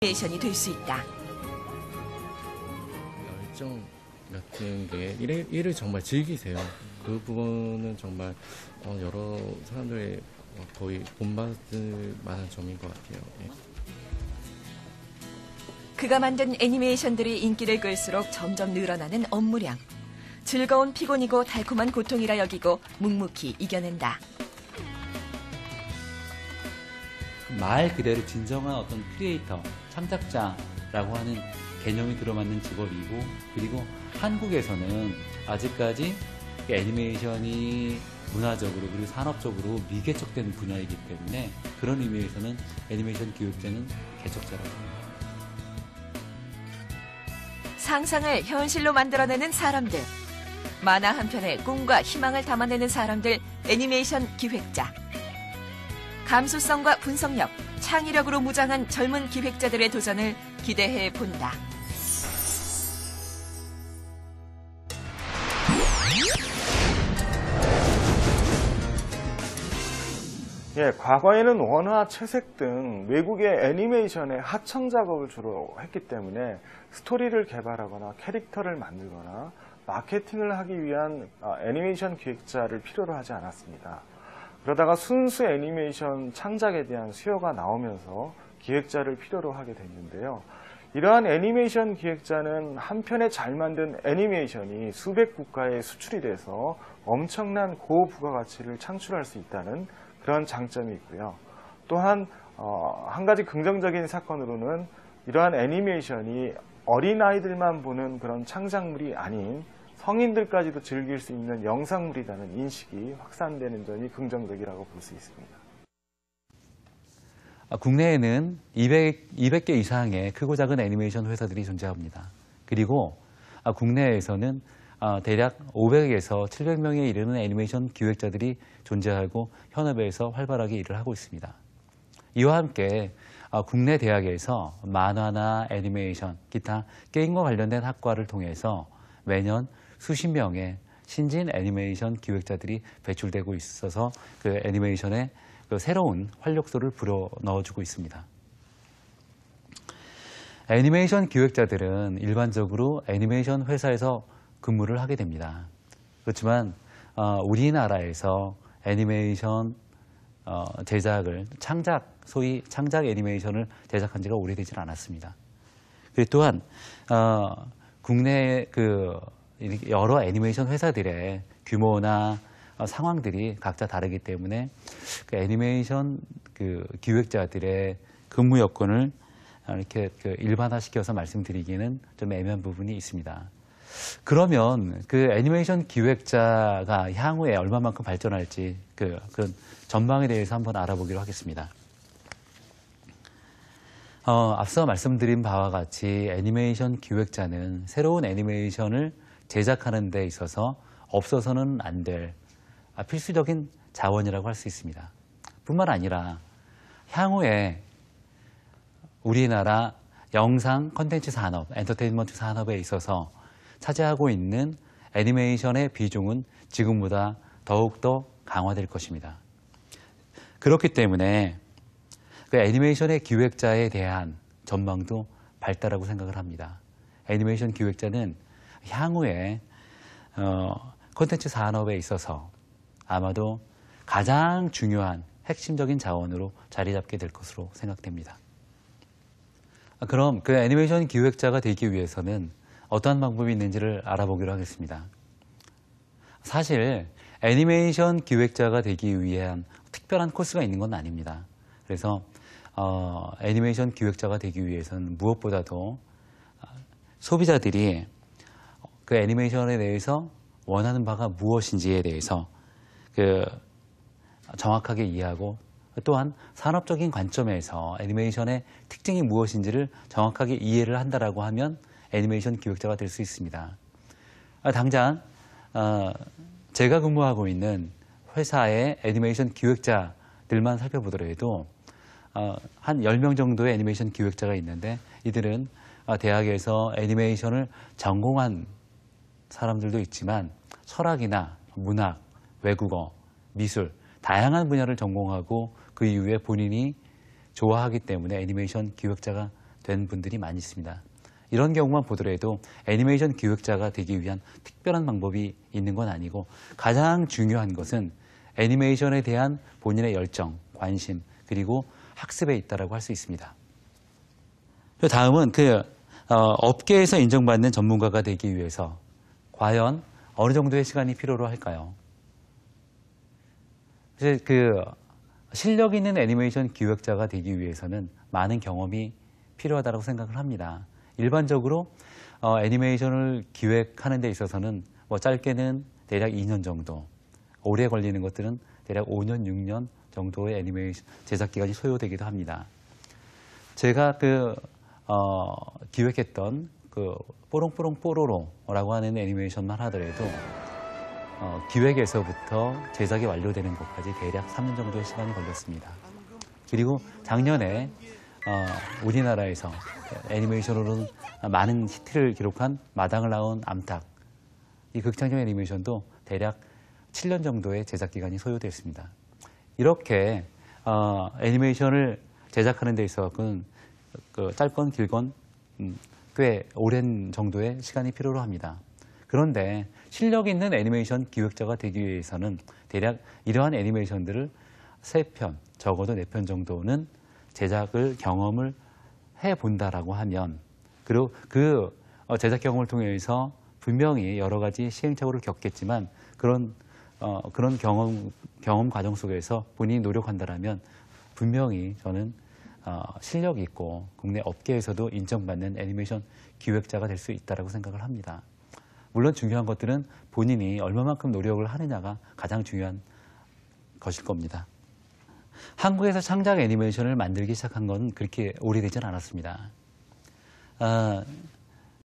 애니메이션이 될 수 있다. 열정 같은 게 일을 정말 즐기세요. 그 부분은 정말 여러 사람들의 거의 본받을 만한 점인 것 같아요. 예. 그가 만든 애니메이션들이 인기를 끌수록 점점 늘어나는 업무량. 즐거운 피곤이고 달콤한 고통이라 여기고 묵묵히 이겨낸다. 말 그대로 진정한 어떤 크리에이터, 창작자라고 하는 개념이 들어맞는 직업이고, 그리고 한국에서는 아직까지 애니메이션이 문화적으로 그리고 산업적으로 미개척된 분야이기 때문에 그런 의미에서는 애니메이션 기획자는 개척자라고 합니다. 상상을 현실로 만들어내는 사람들. 만화 한 편에 꿈과 희망을 담아내는 사람들, 애니메이션 기획자. 감수성과 분석력, 창의력으로 무장한 젊은 기획자들의 도전을 기대해 본다. 예, 과거에는 원화, 채색 등 외국의 애니메이션의 하청 작업을 주로 했기 때문에 스토리를 개발하거나 캐릭터를 만들거나 마케팅을 하기 위한 애니메이션 기획자를 필요로 하지 않았습니다. 그러다가 순수 애니메이션 창작에 대한 수요가 나오면서 기획자를 필요로 하게 됐는데요. 이러한 애니메이션 기획자는 한 편의 잘 만든 애니메이션이 수백 국가에 수출이 돼서 엄청난 고부가가치를 창출할 수 있다는 그런 장점이 있고요. 또한 한 가지 긍정적인 사건으로는 이러한 애니메이션이 어린아이들만 보는 그런 창작물이 아닌 성인들까지도 즐길 수 있는 영상물이라는 인식이 확산되는 점이 긍정적이라고 볼 수 있습니다. 국내에는 200개 이상의 크고 작은 애니메이션 회사들이 존재합니다. 그리고 국내에서는 대략 500에서 700명에 이르는 애니메이션 기획자들이 존재하고 현업에서 활발하게 일을 하고 있습니다. 이와 함께 국내 대학에서 만화나 애니메이션, 기타 게임과 관련된 학과를 통해서 매년 수십 명의 신진 애니메이션 기획자들이 배출되고 있어서 그 애니메이션에 그 새로운 활력소를 불어넣어주고 있습니다. 애니메이션 기획자들은 일반적으로 애니메이션 회사에서 근무를 하게 됩니다. 그렇지만 우리나라에서 애니메이션 제작을 소위 창작 애니메이션을 제작한 지가 오래되질 않았습니다. 그리고 또한 국내 여러 애니메이션 회사들의 규모나 상황들이 각자 다르기 때문에 그 애니메이션 기획자들의 근무 여건을 이렇게 일반화시켜서 말씀드리기는 좀 애매한 부분이 있습니다. 그러면 그 애니메이션 기획자가 향후에 얼마만큼 발전할지 그런 전망에 대해서 한번 알아보기로 하겠습니다. 앞서 말씀드린 바와 같이 애니메이션 기획자는 새로운 애니메이션을 제작하는 데 있어서 없어서는 안 될 필수적인 자원이라고 할 수 있습니다. 뿐만 아니라 향후에 우리나라 영상 콘텐츠 산업, 엔터테인먼트 산업에 있어서 차지하고 있는 애니메이션의 비중은 지금보다 더욱더 강화될 것입니다. 그렇기 때문에 그 애니메이션의 기획자에 대한 전망도 밝다라고 생각을 합니다. 애니메이션 기획자는 향후에 콘텐츠 산업에 있어서 아마도 가장 중요한 핵심적인 자원으로 자리 잡게 될 것으로 생각됩니다. 그럼 그 애니메이션 기획자가 되기 위해서는 어떠한 방법이 있는지를 알아보기로 하겠습니다. 사실 애니메이션 기획자가 되기 위한 특별한 코스가 있는 건 아닙니다. 그래서 애니메이션 기획자가 되기 위해서는 무엇보다도 소비자들이 그 애니메이션에 대해서 원하는 바가 무엇인지에 대해서 정확하게 이해하고 또한 산업적인 관점에서 애니메이션의 특징이 무엇인지를 정확하게 이해를 한다라고 하면 애니메이션 기획자가 될 수 있습니다. 당장 제가 근무하고 있는 회사의 애니메이션 기획자들만 살펴보더라도 한 10명 정도의 애니메이션 기획자가 있는데 이들은 대학에서 애니메이션을 전공한 사람들도 있지만 철학이나 문학, 외국어, 미술 다양한 분야를 전공하고 그 이후에 본인이 좋아하기 때문에 애니메이션 기획자가 된 분들이 많이 있습니다. 이런 경우만 보더라도 애니메이션 기획자가 되기 위한 특별한 방법이 있는 건 아니고 가장 중요한 것은 애니메이션에 대한 본인의 열정, 관심, 그리고 학습에 있다라고 할 수 있습니다. 다음은 업계에서 인정받는 전문가가 되기 위해서 과연 어느 정도의 시간이 필요로 할까요? 이제 실력 있는 애니메이션 기획자가 되기 위해서는 많은 경험이 필요하다고 생각을 합니다. 일반적으로 애니메이션을 기획하는 데 있어서는 짧게는 대략 2년 정도, 오래 걸리는 것들은 대략 5년, 6년 정도의 애니메이션 제작 기간이 소요되기도 합니다. 제가 기획했던 뽀롱뽀롱 뽀로로라고 하는 애니메이션만 하더라도 기획에서부터 제작이 완료되는 것까지 대략 3년 정도의 시간이 걸렸습니다. 그리고 작년에 우리나라에서 애니메이션으로는 많은 히트를 기록한 마당을 낳은 암탉, 이 극장용 애니메이션도 대략 7년 정도의 제작 기간이 소요됐습니다. 이렇게 애니메이션을 제작하는 데 있어서는 짧건 길건 꽤 오랜 정도의 시간이 필요로 합니다. 그런데 실력 있는 애니메이션 기획자가 되기 위해서는 대략 이러한 애니메이션들을 3편, 적어도 4편 정도는 제작을 경험을 해본다라고 하면, 그리고 제작 경험을 통해서 분명히 여러 가지 시행착오를 겪겠지만 그런 경험 과정 속에서 본인이 노력한다라면 분명히 저는 실력 있고 국내 업계에서도 인정받는 애니메이션 기획자가 될 수 있다고 생각을 합니다. 물론 중요한 것들은 본인이 얼마만큼 노력을 하느냐가 가장 중요한 것일 겁니다. 한국에서 창작 애니메이션을 만들기 시작한 건 그렇게 오래되진 않았습니다.